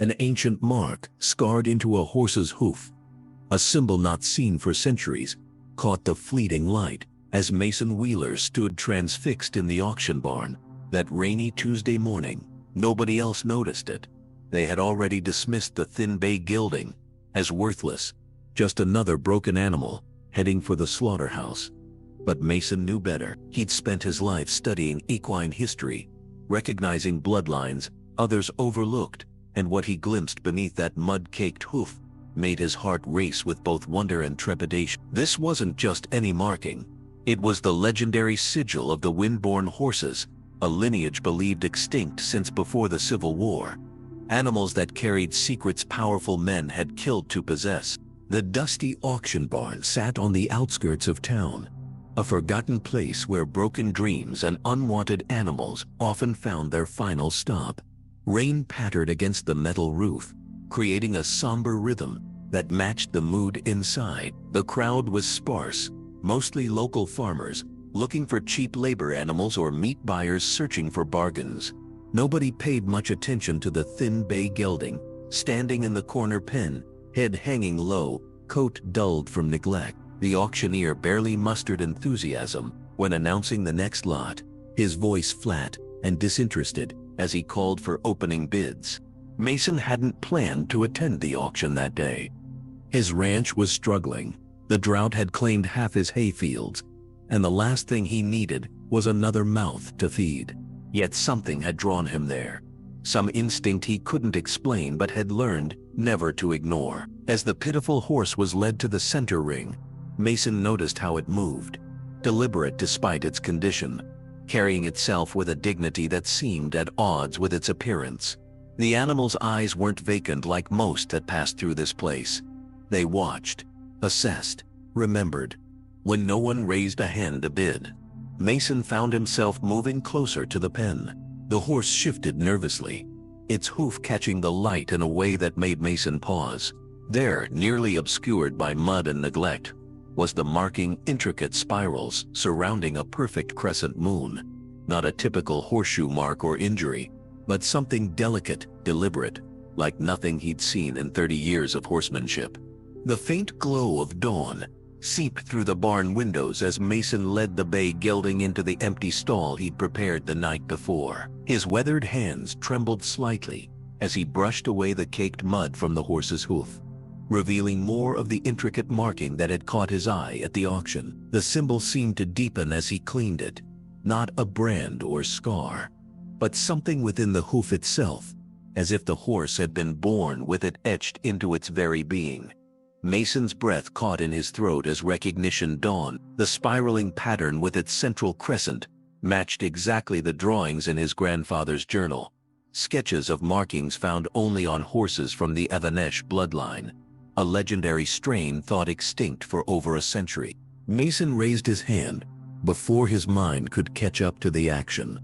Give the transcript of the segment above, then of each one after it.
an ancient mark scarred into a horse's hoof. A symbol not seen for centuries caught the fleeting light as Mason Wheeler stood transfixed in the auction barn. That rainy Tuesday morning, nobody else noticed it. They had already dismissed the thin bay gelding as worthless, just another broken animal heading for the slaughterhouse. But Mason knew better. He'd spent his life studying equine history, recognizing bloodlines others overlooked, and what he glimpsed beneath that mud-caked hoof made his heart race with both wonder and trepidation. This wasn't just any marking. It was the legendary sigil of the Windborne horses, a lineage believed extinct since before the Civil War. Animals that carried secrets powerful men had killed to possess. The dusty auction barn sat on the outskirts of town, a forgotten place where broken dreams and unwanted animals often found their final stop. Rain pattered against the metal roof, creating a somber rhythm that matched the mood inside. The crowd was sparse, mostly local farmers looking for cheap labor animals or meat buyers searching for bargains. Nobody paid much attention to the thin bay gelding, standing in the corner pen, head hanging low, coat dulled from neglect. The auctioneer barely mustered enthusiasm when announcing the next lot, his voice flat and disinterested as he called for opening bids. Mason hadn't planned to attend the auction that day. His ranch was struggling. The drought had claimed half his hay fields, and the last thing he needed was another mouth to feed. Yet something had drawn him there. Some instinct he couldn't explain but had learned never to ignore. As the pitiful horse was led to the center ring, Mason noticed how it moved, deliberate despite its condition, carrying itself with a dignity that seemed at odds with its appearance. The animal's eyes weren't vacant like most that passed through this place. They watched, assessed, remembered. When no one raised a hand to bid, Mason found himself moving closer to the pen. The horse shifted nervously, its hoof catching the light in a way that made Mason pause. There, nearly obscured by mud and neglect, was the marking intricate spirals surrounding a perfect crescent moon. Not a typical horseshoe mark or injury, but something delicate, deliberate, like nothing he'd seen in 30 years of horsemanship. The faint glow of dawn seeped through the barn windows as Mason led the bay gelding into the empty stall he'd prepared the night before. His weathered hands trembled slightly as he brushed away the caked mud from the horse's hoof, revealing more of the intricate marking that had caught his eye at the auction. The symbol seemed to deepen as he cleaned it, not a brand or scar, but something within the hoof itself, as if the horse had been born with it etched into its very being. Mason's breath caught in his throat as recognition dawned. The spiraling pattern with its central crescent matched exactly the drawings in his grandfather's journal, sketches of markings found only on horses from the Avanesh bloodline, a legendary strain thought extinct for over a century. Mason raised his hand before his mind could catch up to the action.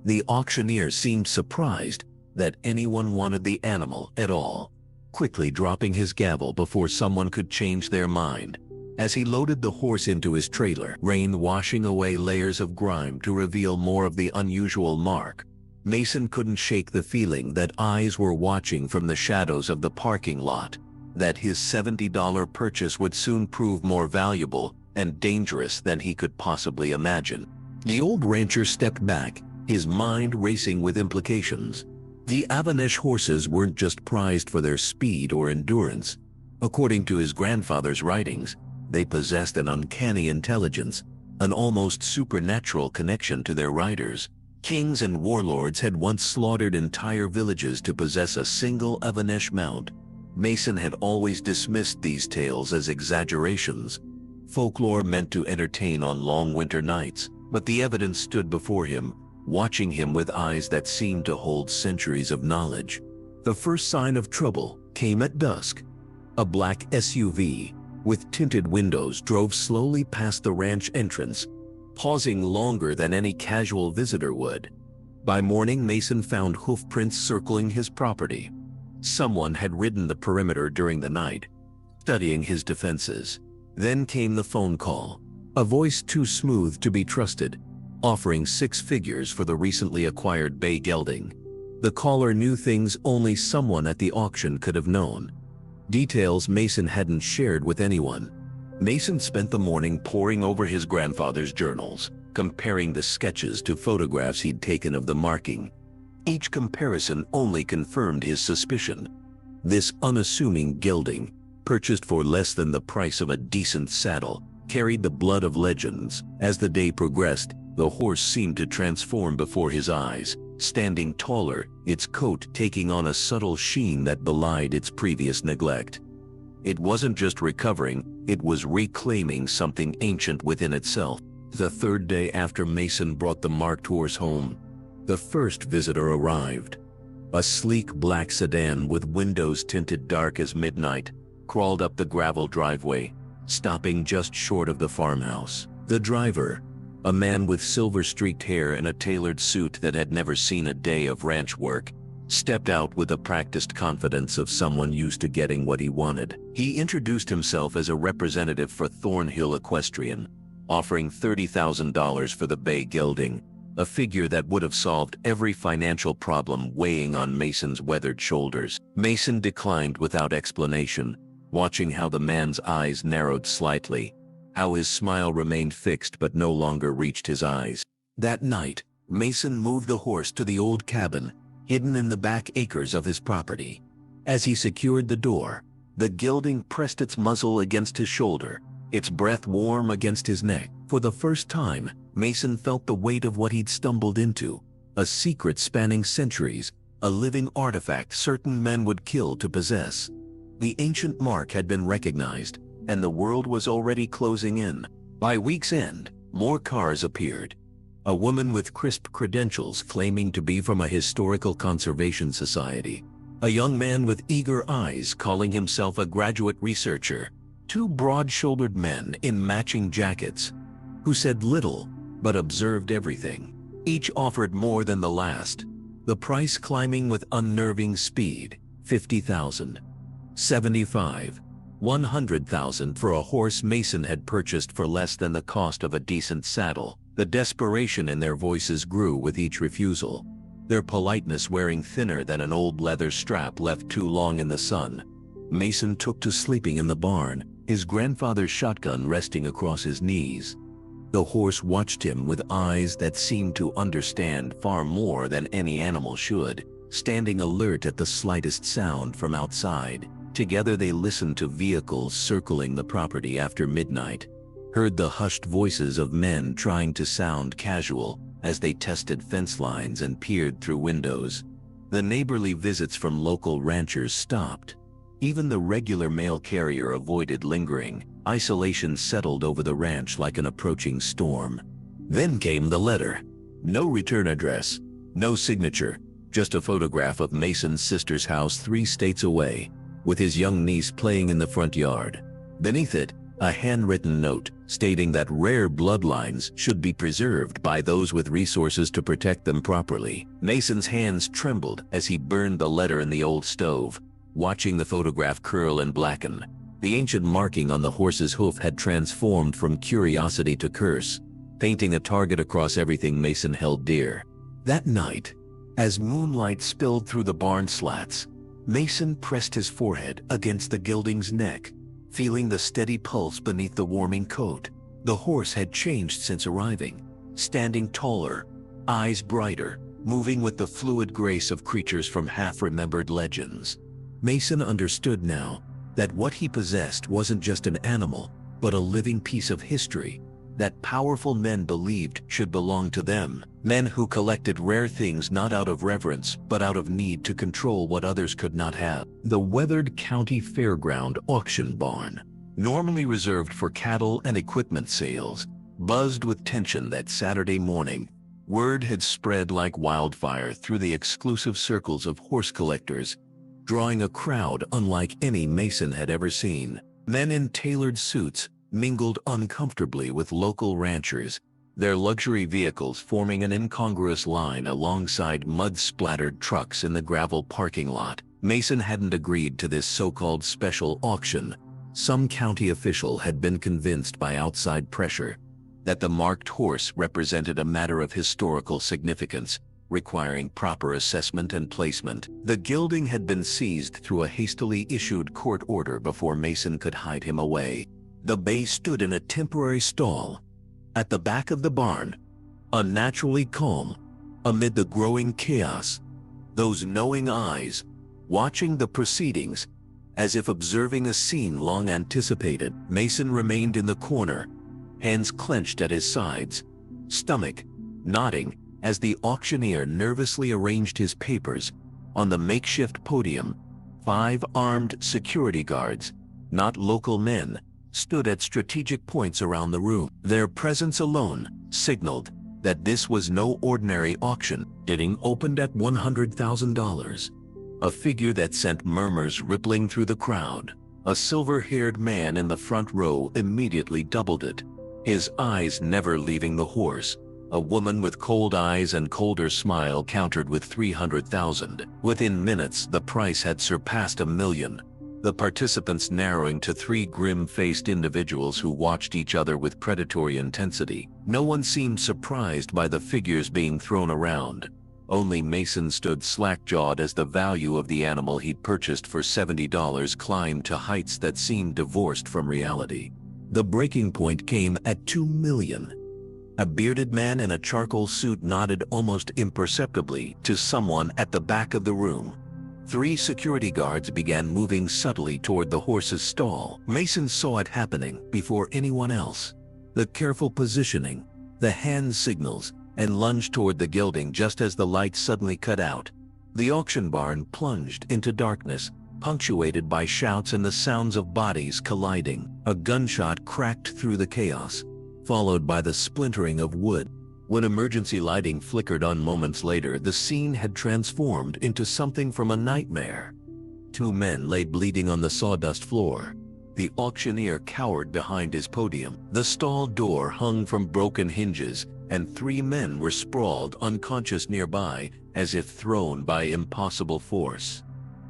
The auctioneer seemed surprised that anyone wanted the animal at all, quickly dropping his gavel before someone could change their mind. As he loaded the horse into his trailer, rain washing away layers of grime to reveal more of the unusual mark, Mason couldn't shake the feeling that eyes were watching from the shadows of the parking lot, that his $70 purchase would soon prove more valuable and dangerous than he could possibly imagine. The old rancher stepped back, his mind racing with implications. The Avanesh horses weren't just prized for their speed or endurance. According to his grandfather's writings, they possessed an uncanny intelligence, an almost supernatural connection to their riders. Kings and warlords had once slaughtered entire villages to possess a single Avanesh mount. Mason had always dismissed these tales as exaggerations, folklore meant to entertain on long winter nights, but the evidence stood before him, watching him with eyes that seemed to hold centuries of knowledge. The first sign of trouble came at dusk. A black SUV with tinted windows drove slowly past the ranch entrance, pausing longer than any casual visitor would. By morning, Mason found hoof prints circling his property. Someone had ridden the perimeter during the night, studying his defenses. Then came the phone call, a voice too smooth to be trusted, offering 6 figures for the recently acquired bay gelding. The caller knew things only someone at the auction could have known. Details Mason hadn't shared with anyone. Mason spent the morning poring over his grandfather's journals, comparing the sketches to photographs he'd taken of the marking. Each comparison only confirmed his suspicion. This unassuming gelding, purchased for less than the price of a decent saddle, carried the blood of legends. As the day progressed, the horse seemed to transform before his eyes, standing taller, its coat taking on a subtle sheen that belied its previous neglect. It wasn't just recovering, it was reclaiming something ancient within itself. The third day after Mason brought the marked horse home, the first visitor arrived. A sleek black sedan with windows tinted dark as midnight crawled up the gravel driveway, stopping just short of the farmhouse. The driver, a man with silver-streaked hair and a tailored suit that had never seen a day of ranch work, stepped out with the practiced confidence of someone used to getting what he wanted. He introduced himself as a representative for Thornhill Equestrian, offering $30,000 for the bay gelding, a figure that would have solved every financial problem weighing on Mason's weathered shoulders. Mason declined without explanation, watching how the man's eyes narrowed slightly, how his smile remained fixed but no longer reached his eyes. That night, Mason moved the horse to the old cabin, hidden in the back acres of his property. As he secured the door, the gelding pressed its muzzle against his shoulder, its breath warm against his neck. For the first time, Mason felt the weight of what he'd stumbled into, a secret spanning centuries, a living artifact certain men would kill to possess. The ancient mark had been recognized, and the world was already closing in. By week's end, more cars appeared. A woman with crisp credentials claiming to be from a historical conservation society. A young man with eager eyes calling himself a graduate researcher. Two broad-shouldered men in matching jackets, who said little but observed everything. Each offered more than the last, the price climbing with unnerving speed. $50,000, $75,000, $100,000 for a horse Mason had purchased for less than the cost of a decent saddle. The desperation in their voices grew with each refusal, their politeness wearing thinner than an old leather strap left too long in the sun. Mason took to sleeping in the barn, his grandfather's shotgun resting across his knees. The horse watched him with eyes that seemed to understand far more than any animal should, standing alert at the slightest sound from outside. Together they listened to vehicles circling the property after midnight, heard the hushed voices of men trying to sound casual as they tested fence lines and peered through windows. The neighborly visits from local ranchers stopped. Even the regular mail carrier avoided lingering. Isolation settled over the ranch like an approaching storm. Then came the letter. No return address, no signature, just a photograph of Mason's sister's house 3 states away, with his young niece playing in the front yard. Beneath it, a handwritten note stating that rare bloodlines should be preserved by those with resources to protect them properly. Mason's hands trembled as he burned the letter in the old stove, watching the photograph curl and blacken. The ancient marking on the horse's hoof had transformed from curiosity to curse, painting a target across everything Mason held dear. That night, as moonlight spilled through the barn slats, Mason pressed his forehead against the gelding's neck, feeling the steady pulse beneath the warming coat. The horse had changed since arriving, standing taller, eyes brighter, moving with the fluid grace of creatures from half-remembered legends. Mason understood now that what he possessed wasn't just an animal, but a living piece of history that powerful men believed should belong to them. Men who collected rare things not out of reverence, but out of need to control what others could not have. The weathered county fairground auction barn, normally reserved for cattle and equipment sales, buzzed with tension that Saturday morning. Word had spread like wildfire through the exclusive circles of horse collectors, drawing a crowd unlike any Mason had ever seen. Men in tailored suits mingled uncomfortably with local ranchers, their luxury vehicles forming an incongruous line alongside mud-splattered trucks in the gravel parking lot. Mason hadn't agreed to this so-called special auction. Some county official had been convinced by outside pressure that the marked horse represented a matter of historical significance, requiring proper assessment and placement. The gelding had been seized through a hastily issued court order before Mason could hide him away. The bay stood in a temporary stall at the back of the barn, unnaturally calm amid the growing chaos. Those knowing eyes, watching the proceedings, as if observing a scene long anticipated. Mason remained in the corner, hands clenched at his sides, stomach nodding as the auctioneer nervously arranged his papers on the makeshift podium. 5 armed security guards, not local men, stood at strategic points around the room. Their presence alone signaled that this was no ordinary auction. Bidding opened at $100,000, a figure that sent murmurs rippling through the crowd. A silver-haired man in the front row immediately doubled it, his eyes never leaving the horse. A woman with cold eyes and colder smile countered with $300,000. Within minutes, the price had surpassed $1 million, the participants narrowing to 3 grim-faced individuals who watched each other with predatory intensity. No one seemed surprised by the figures being thrown around. Only Mason stood slack-jawed as the value of the animal he'd purchased for $70 climbed to heights that seemed divorced from reality. The breaking point came at $2 million. A bearded man in a charcoal suit nodded almost imperceptibly to someone at the back of the room. 3 security guards began moving subtly toward the horse's stall. Mason saw it happening before anyone else. The careful positioning, the hand signals, and lunged toward the gelding just as the light suddenly cut out. The auction barn plunged into darkness, punctuated by shouts and the sounds of bodies colliding. A gunshot cracked through the chaos, followed by the splintering of wood. When emergency lighting flickered on moments later, the scene had transformed into something from a nightmare. 2 men lay bleeding on the sawdust floor. The auctioneer cowered behind his podium. The stall door hung from broken hinges, and 3 men were sprawled unconscious nearby, as if thrown by impossible force.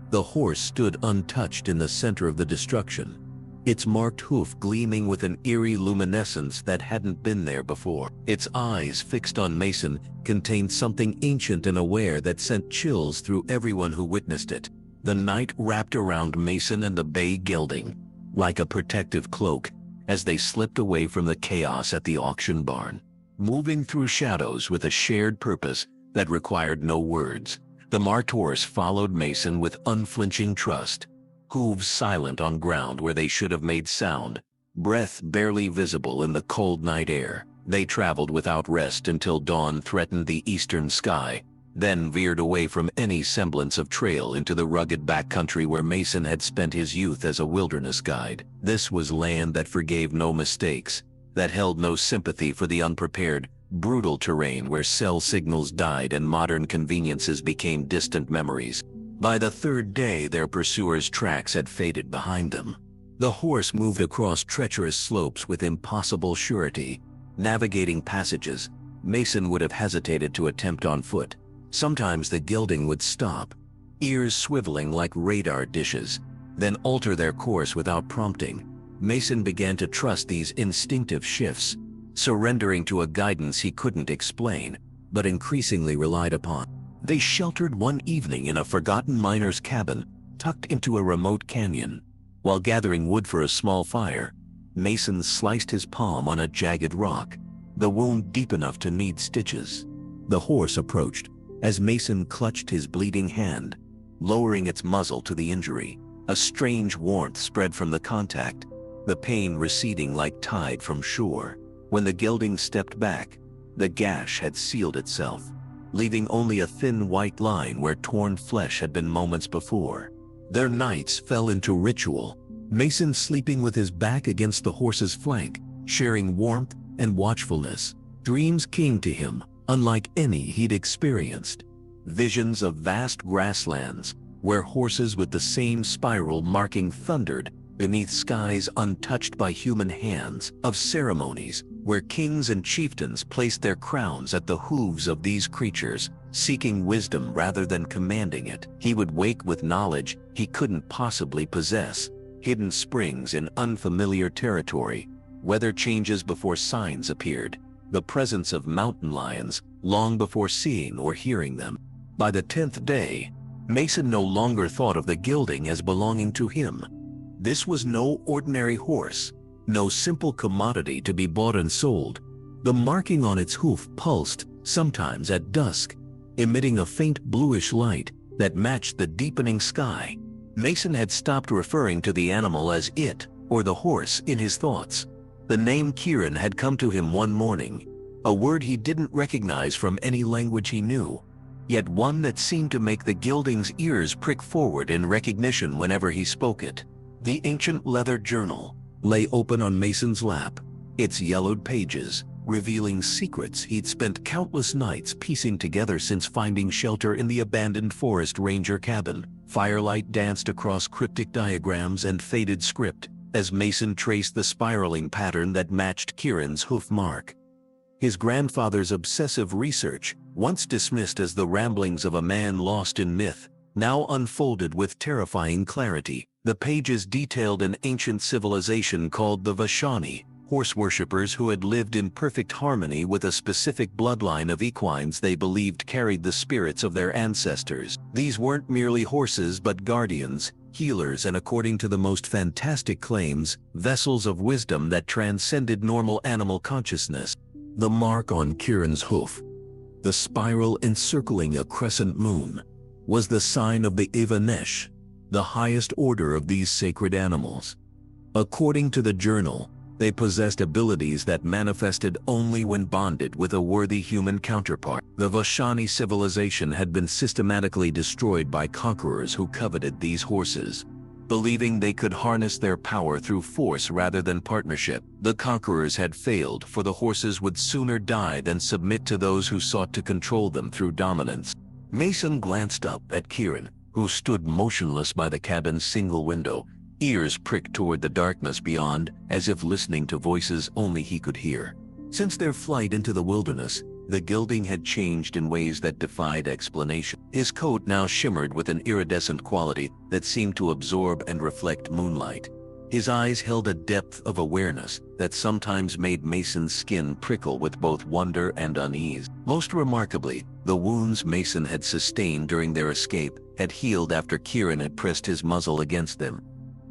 The horse stood untouched in the center of the destruction, its marked hoof gleaming with an eerie luminescence that hadn't been there before. Its eyes, fixed on Mason, contained something ancient and aware that sent chills through everyone who witnessed it. The night wrapped around Mason and the bay gelding like a protective cloak as they slipped away from the chaos at the auction barn. Moving through shadows with a shared purpose that required no words, the marked horse followed Mason with unflinching trust. Hooves silent on ground where they should have made sound, breath barely visible in the cold night air. They traveled without rest until dawn threatened the eastern sky, then veered away from any semblance of trail into the rugged backcountry where Mason had spent his youth as a wilderness guide. This was land that forgave no mistakes, that held no sympathy for the unprepared, brutal terrain where cell signals died and modern conveniences became distant memories. By the 3rd day, their pursuers' tracks had faded behind them. The horse moved across treacherous slopes with impossible surety, navigating passages Mason would have hesitated to attempt on foot. Sometimes the gelding would stop, ears swiveling like radar dishes, then alter their course without prompting. Mason began to trust these instinctive shifts, surrendering to a guidance he couldn't explain, but increasingly relied upon. They sheltered one evening in a forgotten miner's cabin, tucked into a remote canyon. While gathering wood for a small fire, Mason sliced his palm on a jagged rock, the wound deep enough to need stitches. The horse approached, as Mason clutched his bleeding hand, lowering its muzzle to the injury. A strange warmth spread from the contact, the pain receding like tide from shore. When the gelding stepped back, the gash had sealed itself, leaving only a thin white line where torn flesh had been moments before. Their nights fell into ritual, Mason sleeping with his back against the horse's flank, sharing warmth and watchfulness. Dreams came to him, unlike any he'd experienced. Visions of vast grasslands, where horses with the same spiral marking thundered beneath skies untouched by human hands, of ceremonies where kings and chieftains placed their crowns at the hooves of these creatures, seeking wisdom rather than commanding it. He would wake with knowledge he couldn't possibly possess, hidden springs in unfamiliar territory, weather changes before signs appeared, the presence of mountain lions long before seeing or hearing them. By the 10th day, Mason no longer thought of the gelding as belonging to him. This was no ordinary horse, no simple commodity to be bought and sold. The marking on its hoof pulsed, sometimes at dusk, emitting a faint bluish light that matched the deepening sky. Mason had stopped referring to the animal as it or the horse in his thoughts. The name Kieran had come to him one morning, a word he didn't recognize from any language he knew, yet one that seemed to make the gelding's ears prick forward in recognition whenever he spoke it. The ancient leather journal lay open on Mason's lap, its yellowed pages revealing secrets he'd spent countless nights piecing together since finding shelter in the abandoned forest ranger cabin. Firelight danced across cryptic diagrams and faded script as Mason traced the spiraling pattern that matched Kieran's hoof mark. His grandfather's obsessive research, once dismissed as the ramblings of a man lost in myth, now unfolded with terrifying clarity. The pages detailed an ancient civilization called the Vashani, horse worshippers who had lived in perfect harmony with a specific bloodline of equines they believed carried the spirits of their ancestors. These weren't merely horses but guardians, healers, and according to the most fantastic claims, vessels of wisdom that transcended normal animal consciousness. The mark on Kieran's hoof, the spiral encircling a crescent moon, was the sign of the Avanesh, the highest order of these sacred animals. According to the journal, they possessed abilities that manifested only when bonded with a worthy human counterpart. The Vashani civilization had been systematically destroyed by conquerors who coveted these horses, believing they could harness their power through force rather than partnership. The conquerors had failed, for the horses would sooner die than submit to those who sought to control them through dominance. Mason glanced up at Kieran, who stood motionless by the cabin's single window, ears pricked toward the darkness beyond, as if listening to voices only he could hear. Since their flight into the wilderness, the gelding had changed in ways that defied explanation. His coat now shimmered with an iridescent quality that seemed to absorb and reflect moonlight. His eyes held a depth of awareness that sometimes made Mason's skin prickle with both wonder and unease. Most remarkably, the wounds Mason had sustained during their escape had healed after Kieran had pressed his muzzle against them,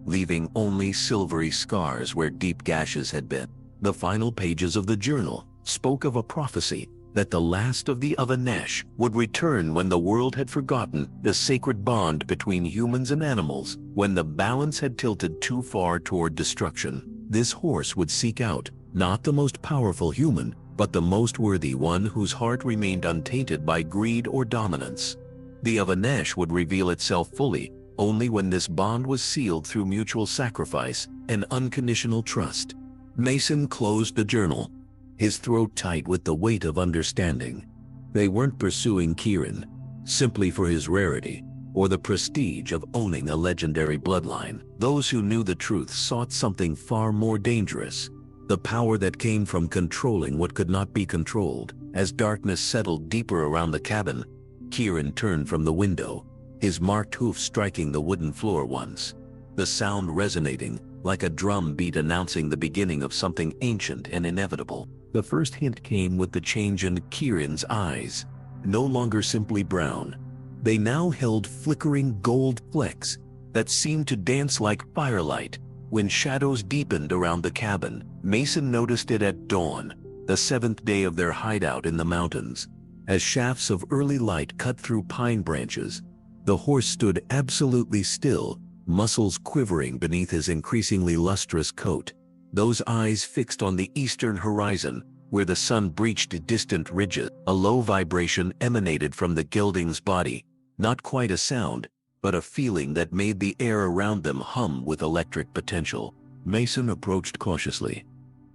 leaving only silvery scars where deep gashes had been. The final pages of the journal spoke of a prophecy that the last of the Avanesh would return when the world had forgotten the sacred bond between humans and animals. When the balance had tilted too far toward destruction, this horse would seek out not the most powerful human, but the most worthy one whose heart remained untainted by greed or dominance. The Avanesh would reveal itself fully only when this bond was sealed through mutual sacrifice and unconditional trust. Mason closed the journal, his throat tight with the weight of understanding. They weren't pursuing Kieran simply for his rarity or the prestige of owning a legendary bloodline. Those who knew the truth sought something far more dangerous, the power that came from controlling what could not be controlled. As darkness settled deeper around the cabin, Kieran turned from the window, his marked hoof striking the wooden floor once, the sound resonating like a drum beat announcing the beginning of something ancient and inevitable. The first hint came with the change in Kieran's eyes. No longer simply brown, they now held flickering gold flecks that seemed to dance like firelight when shadows deepened around the cabin. Mason noticed it at dawn, the 7th day of their hideout in the mountains. As shafts of early light cut through pine branches, the horse stood absolutely still, muscles quivering beneath his increasingly lustrous coat, those eyes fixed on the eastern horizon where the sun breached distant ridges. A low vibration emanated from the gelding's body, not quite a sound, but a feeling that made the air around them hum with electric potential. Mason approached cautiously,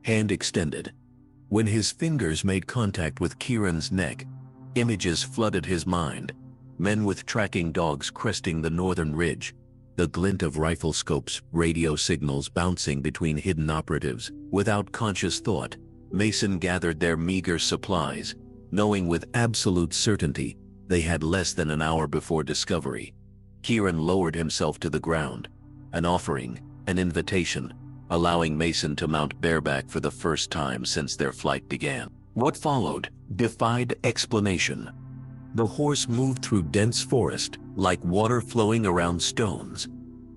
hand extended. When his fingers made contact with Kieran's neck, images flooded his mind. Men with tracking dogs cresting the northern ridge, the glint of rifle scopes, radio signals bouncing between hidden operatives. Without conscious thought, Mason gathered their meager supplies, knowing with absolute certainty they had less than an hour before discovery. Kieran lowered himself to the ground, an offering, an invitation, allowing Mason to mount bareback for the first time since their flight began. What followed defied explanation. The horse moved through dense forest, like water flowing around stones,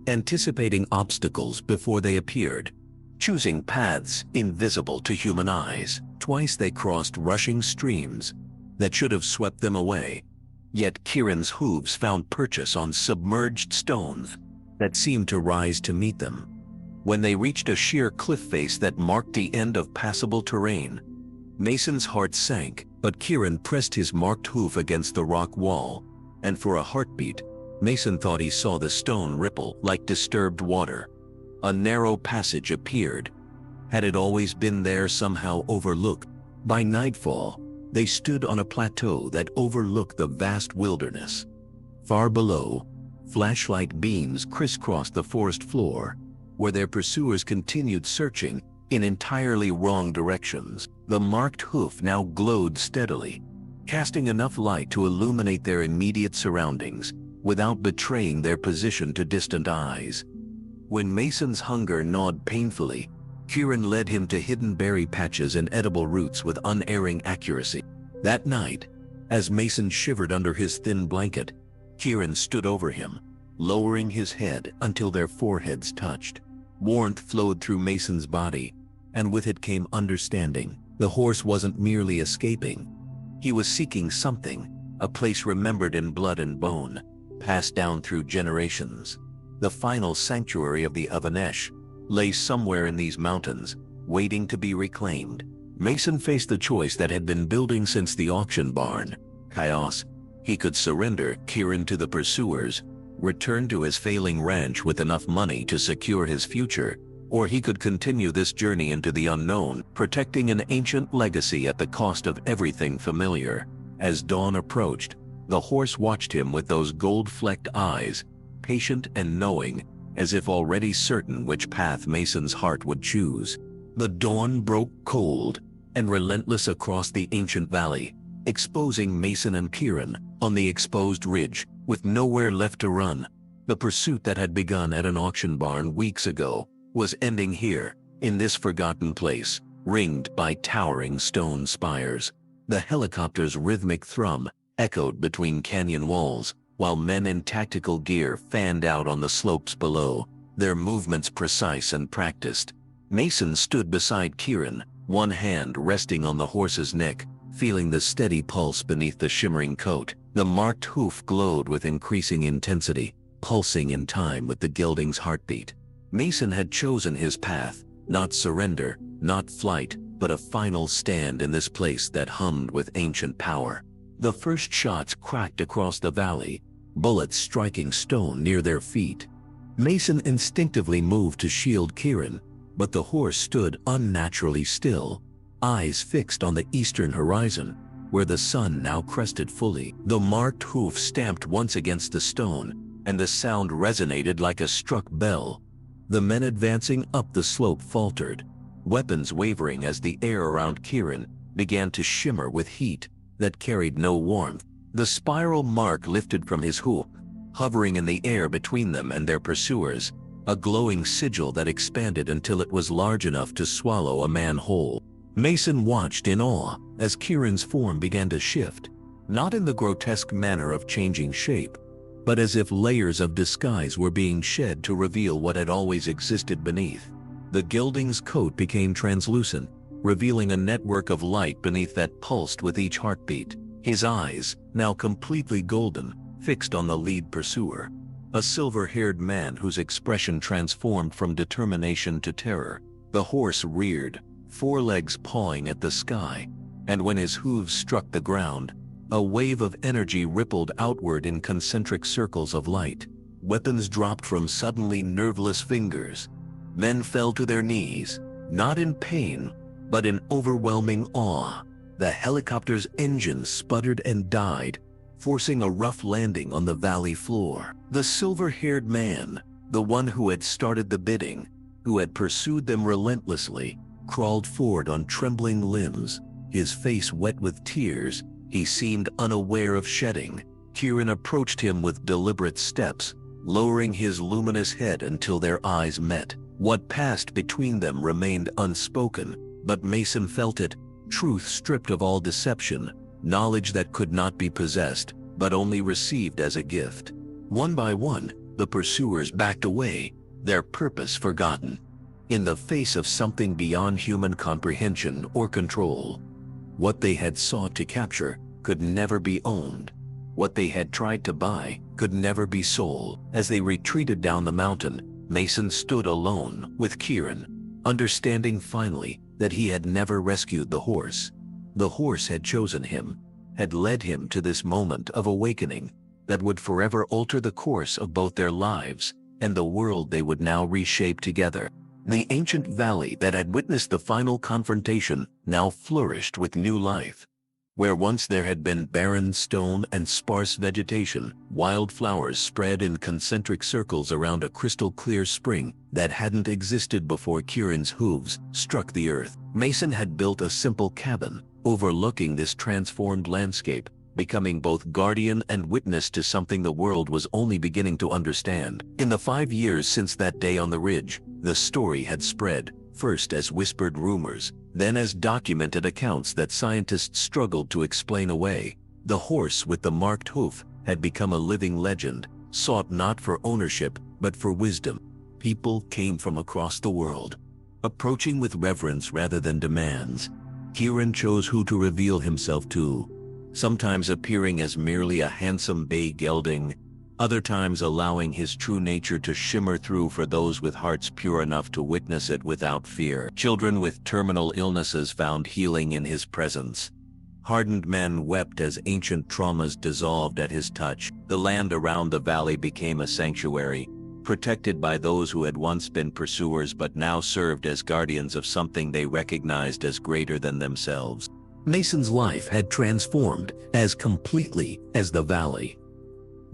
anticipating obstacles before they appeared, choosing paths invisible to human eyes. Twice they crossed rushing streams that should have swept them away, yet Kieran's hooves found purchase on submerged stones that seemed to rise to meet them. When they reached a sheer cliff face that marked the end of passable terrain, Mason's heart sank, but Kieran pressed his marked hoof against the rock wall, and for a heartbeat, Mason thought he saw the stone ripple like disturbed water. A narrow passage appeared. Had it always been there, somehow overlooked? By nightfall, they stood on a plateau that overlooked the vast wilderness. Far below, flashlight beams crisscrossed the forest floor, where their pursuers continued searching in entirely wrong directions. The marked hoof now glowed steadily, casting enough light to illuminate their immediate surroundings without betraying their position to distant eyes. When Mason's hunger gnawed painfully, Kieran led him to hidden berry patches and edible roots with unerring accuracy. That night, as Mason shivered under his thin blanket, Kieran stood over him, lowering his head until their foreheads touched. Warmth flowed through Mason's body, and with it came understanding. The horse wasn't merely escaping. He was seeking something, a place remembered in blood and bone, passed down through generations. The final sanctuary of the Avanesh lay somewhere in these mountains, waiting to be reclaimed. Mason faced the choice that had been building since the auction barn. Chaos. He could surrender Kieran to the pursuers, return to his failing ranch with enough money to secure his future, or he could continue this journey into the unknown, protecting an ancient legacy at the cost of everything familiar. As dawn approached, the horse watched him with those gold-flecked eyes, patient and knowing, as if already certain which path Mason's heart would choose. The dawn broke cold and relentless across the ancient valley, exposing Mason and Kieran on the exposed ridge, with nowhere left to run. The pursuit that had begun at an auction barn weeks ago was ending here, in this forgotten place, ringed by towering stone spires. The helicopter's rhythmic thrum echoed between canyon walls, while men in tactical gear fanned out on the slopes below, their movements precise and practiced. Mason stood beside Kieran, one hand resting on the horse's neck, feeling the steady pulse beneath the shimmering coat. The marked hoof glowed with increasing intensity, pulsing in time with the gelding's heartbeat. Mason had chosen his path, not surrender, not flight, but a final stand in this place that hummed with ancient power. The first shots cracked across the valley, bullets striking stone near their feet. Mason instinctively moved to shield Kieran, but the horse stood unnaturally still, eyes fixed on the eastern horizon, where the sun now crested fully. The marked hoof stamped once against the stone, and the sound resonated like a struck bell. The men advancing up the slope faltered, weapons wavering as the air around Kieran began to shimmer with heat that carried no warmth. The spiral mark lifted from his hoof, hovering in the air between them and their pursuers, a glowing sigil that expanded until it was large enough to swallow a man whole. Mason watched in awe as Kieran's form began to shift, not in the grotesque manner of changing shape, but as if layers of disguise were being shed to reveal what had always existed beneath. The gelding's coat became translucent, revealing a network of light beneath that pulsed with each heartbeat. His eyes, now completely golden, fixed on the lead pursuer, a silver-haired man whose expression transformed from determination to terror. The horse reared, forelegs pawing at the sky, and when his hooves struck the ground, a wave of energy rippled outward in concentric circles of light. Weapons dropped from suddenly nerveless fingers. Men fell to their knees, not in pain, but in overwhelming awe. The helicopter's engine sputtered and died, forcing a rough landing on the valley floor. The silver-haired man, the one who had started the bidding, who had pursued them relentlessly, crawled forward on trembling limbs, his face wet with tears. He seemed unaware of shedding. Kieran approached him with deliberate steps, lowering his luminous head until their eyes met. What passed between them remained unspoken, but Mason felt it, truth stripped of all deception, knowledge that could not be possessed, but only received as a gift. One by one, the pursuers backed away, their purpose forgotten, in the face of something beyond human comprehension or control. What they had sought to capture could never be owned. What they had tried to buy could never be sold. As they retreated down the mountain, Mason stood alone with Kieran, understanding finally that he had never rescued the horse. The horse had chosen him, had led him to this moment of awakening that would forever alter the course of both their lives and the world they would now reshape together. The ancient valley that had witnessed the final confrontation now flourished with new life. Where once there had been barren stone and sparse vegetation, wildflowers spread in concentric circles around a crystal-clear spring that hadn't existed before Kieran's hooves struck the earth. Mason had built a simple cabin overlooking this transformed landscape, becoming both guardian and witness to something the world was only beginning to understand. In the 5 years since that day on the ridge, the story had spread, first as whispered rumors, then as documented accounts that scientists struggled to explain away. The horse with the marked hoof had become a living legend, sought not for ownership, but for wisdom. People came from across the world, approaching with reverence rather than demands. Kieran chose who to reveal himself to, sometimes appearing as merely a handsome bay gelding, other times allowing his true nature to shimmer through for those with hearts pure enough to witness it without fear. Children with terminal illnesses found healing in his presence. Hardened men wept as ancient traumas dissolved at his touch. The land around the valley became a sanctuary, protected by those who had once been pursuers but now served as guardians of something they recognized as greater than themselves. Mason's life had transformed as completely as the valley.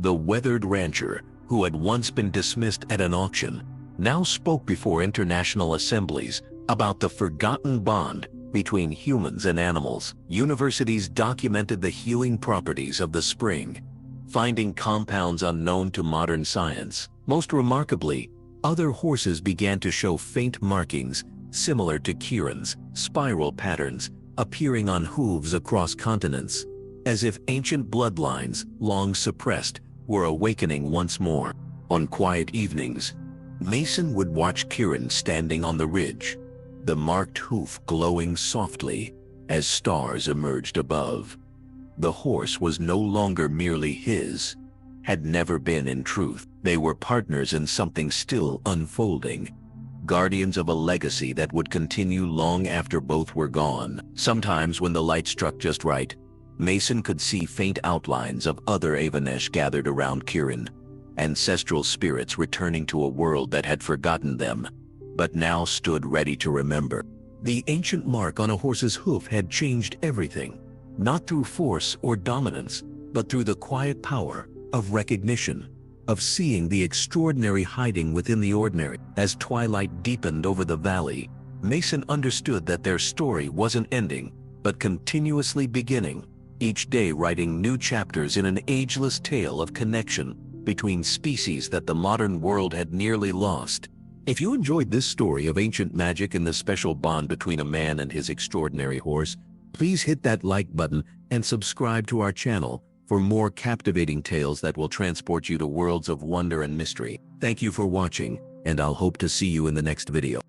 The weathered rancher, who had once been dismissed at an auction, now spoke before international assemblies about the forgotten bond between humans and animals. Universities documented the healing properties of the spring, finding compounds unknown to modern science. Most remarkably, other horses began to show faint markings similar to Kieran's, spiral patterns appearing on hooves across continents, as if ancient bloodlines, long suppressed, were awakening once more. On quiet evenings, Mason would watch Kieran standing on the ridge, the marked hoof glowing softly as stars emerged above. The horse was no longer merely his, had never been in truth. They were partners in something still unfolding, guardians of a legacy that would continue long after both were gone. Sometimes when the light struck just right, Mason could see faint outlines of other Avanesh gathered around Kieran, ancestral spirits returning to a world that had forgotten them, but now stood ready to remember. The ancient mark on a horse's hoof had changed everything, not through force or dominance, but through the quiet power of recognition, of seeing the extraordinary hiding within the ordinary. As twilight deepened over the valley, Mason understood that their story wasn't ending, but continuously beginning, each day writing new chapters in an ageless tale of connection between species that the modern world had nearly lost. If you enjoyed this story of ancient magic and the special bond between a man and his extraordinary horse, please hit that like button and subscribe to our channel for more captivating tales that will transport you to worlds of wonder and mystery. Thank you for watching, and I'll hope to see you in the next video.